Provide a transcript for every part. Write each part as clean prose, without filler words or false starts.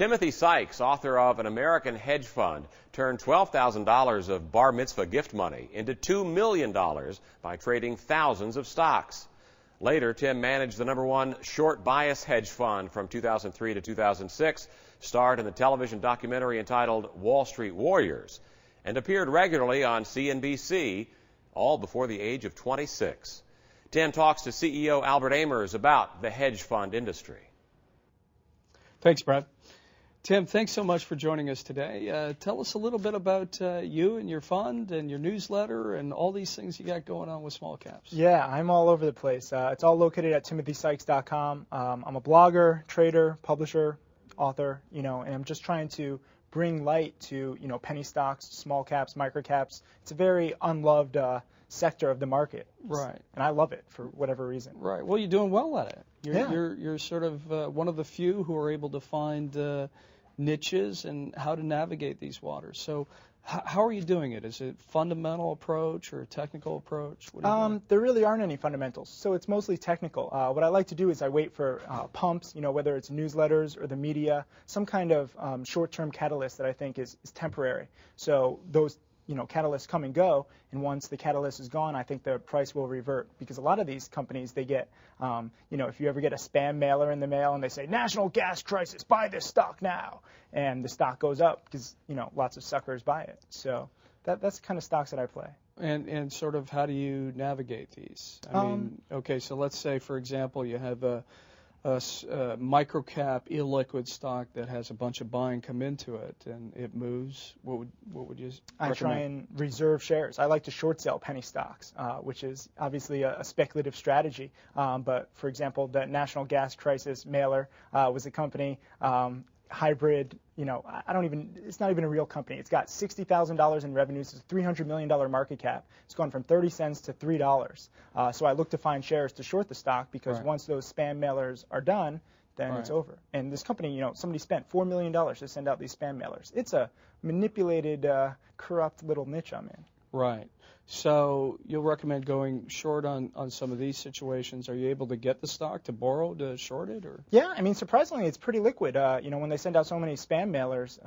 Timothy Sykes, author of An American Hedge Fund, turned $12,000 of bar mitzvah gift money into $2 million by trading thousands of stocks. Later, Tim managed the #1 short bias hedge fund from 2003 to 2006, starred in the television documentary entitled Wall Street Warriors, and appeared regularly on CNBC, all before the age of 26. Tim talks to CEO Albert Amers about the hedge fund industry. Thanks, Brad. Tim, thanks so much for joining us today. Tell us a little bit about you and your fund and your newsletter and all these things you got going on with small caps. Yeah, I'm all over the place. It's all located at timothysykes.com. I'm a blogger, trader, publisher, author, and I'm just trying to bring light to, penny stocks, small caps, micro caps. It's a very unloved sector of the market. Right. And I love it for whatever reason. Right. Well, you're doing well at it. Yeah. You're sort of one of the few who are able to find niches and how to navigate these waters. So how are you doing it? Is it fundamental approach or a technical approach? What are you doing? There really aren't any fundamentals, so it's mostly technical. What I like to do is I wait for pumps, whether it's newsletters or the media, some kind of short-term catalyst that I think is temporary. So those catalysts come and go, and once the catalyst is gone, I think the price will revert. Because a lot of these companies, they get, if you ever get a spam mailer in the mail and they say, national gas crisis, buy this stock now, and the stock goes up because, lots of suckers buy it. So that's the kind of stocks that I play. And sort of how do you navigate these? I mean, okay, so let's say, for example, you have a microcap illiquid stock that has a bunch of buying come into it and it moves. What would you recommend? I try and reserve shares. I like to short sell penny stocks, which is obviously a speculative strategy. But for example, the national gas crisis mailer was a company, hybrid. It's not even a real company. It's got $60,000 in revenues. It's a $300 million market cap. It's gone from 30 cents to $3. So I look to find shares to short the stock because once those spam mailers are done, then it's over. And this company, somebody spent $4 million to send out these spam mailers. It's a manipulated, corrupt little niche I'm in. Right. So you'll recommend going short on some of these situations. Are you able to get the stock to borrow to short it? Or? Yeah, surprisingly, it's pretty liquid. When they send out so many spam mailers,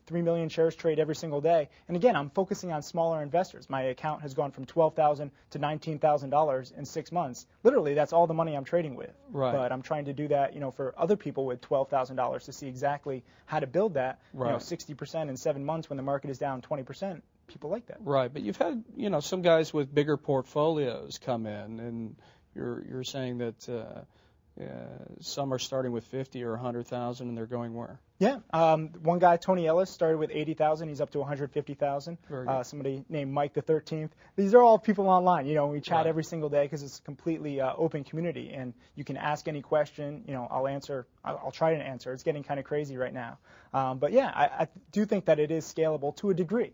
3 million shares trade every single day. And again, I'm focusing on smaller investors. My account has gone from $12,000 to $19,000 in 6 months. Literally, that's all the money I'm trading with. Right. But I'm trying to do that, for other people with $12,000 to see exactly how to build that. Right. 60% in 7 months when the market is down 20%. People like that. Right, but you've had, some guys with bigger portfolios come in, and you're saying that some are starting with 50 or 100,000, and they're going where? Yeah, one guy, Tony Ellis, started with 80,000. He's up to 150,000. Somebody named Mike the 13th. These are all people online. We chat every single day because it's a completely open community, and you can ask any question. I'll answer. I'll try to answer. It's getting kind of crazy right now. But yeah, I do think that it is scalable to a degree.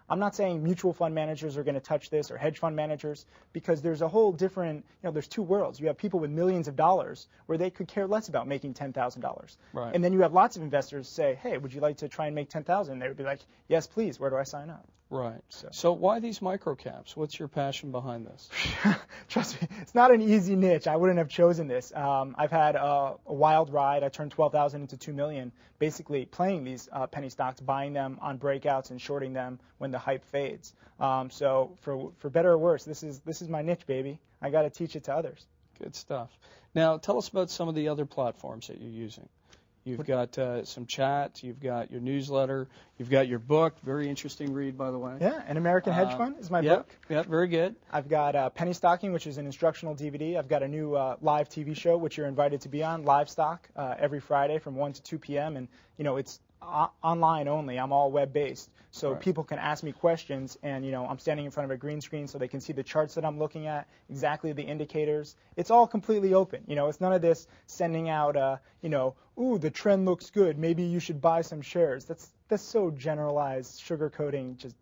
I'm not saying mutual fund managers are going to touch this or hedge fund managers because there's a whole different, there's two worlds. You have people with millions of dollars where they could care less about making $10,000. Right. And then you have lots of investors say, hey, would you like to try and make 10,000? They would be like, yes, please. Where do I sign up? Right. So why these microcaps? What's your passion behind this? Trust me, it's not an easy niche. I wouldn't have chosen this. I've had a wild ride. I turned 12,000 into 2 million, basically playing these penny stocks, buying them on breakouts and shorting them when the hype fades. So for better or worse, this is my niche, baby. I got to teach it to others. Good stuff. Now tell us about some of the other platforms that you're using. You've got some chat, you've got your newsletter, you've got your book, very interesting read, by the way. Yeah, An American Hedge Fund is my book. Yeah, very good. I've got Penny Stocking, which is an instructional DVD. I've got a new live TV show, which you're invited to be on, Livestock, every Friday from 1 to 2 p.m. And, it's online only. I'm all web-based. So people can ask me questions, and, I'm standing in front of a green screen so they can see the charts that I'm looking at, exactly the indicators. It's all completely open. It's none of this sending out, ooh, the trend looks good. Maybe you should buy some shares. That's so generalized, sugarcoating. Just,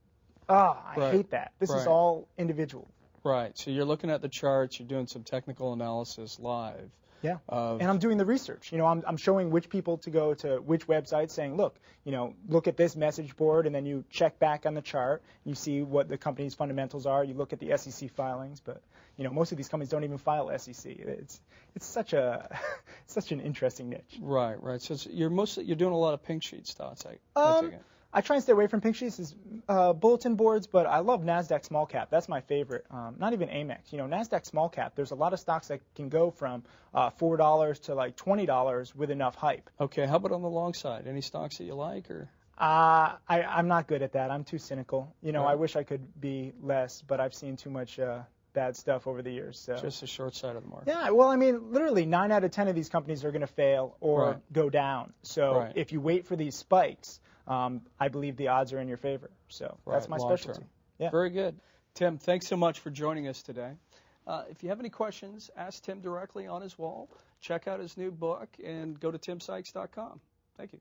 I hate that. This is all individual. Right. So you're looking at the charts. You're doing some technical analysis live. Yeah, and I'm doing the research. I'm showing which people to go to which websites, saying, look, look at this message board, and then you check back on the chart. You see what the company's fundamentals are. You look at the SEC filings, but most of these companies don't even file SEC. It's such an interesting niche. Right. So you're doing a lot of pink sheet stocks. I try and stay away from pink sheets, bulletin boards, but I love NASDAQ small cap. That's my favorite. Not even Amex. NASDAQ small cap, there's a lot of stocks that can go from $4 to like $20 with enough hype. Okay, how about on the long side? Any stocks that you like? Or I'm not good at that. I'm too cynical. Right. I wish I could be less, but I've seen too much bad stuff over the years. So. Just the short side of the market. Yeah, well, literally 9 out of 10 of these companies are going to fail or go down. So if you wait for these spikes, I believe the odds are in your favor. So that's my specialty. Yeah. Very good. Tim, thanks so much for joining us today. If you have any questions, ask Tim directly on his wall. Check out his new book and go to timsykes.com. Thank you.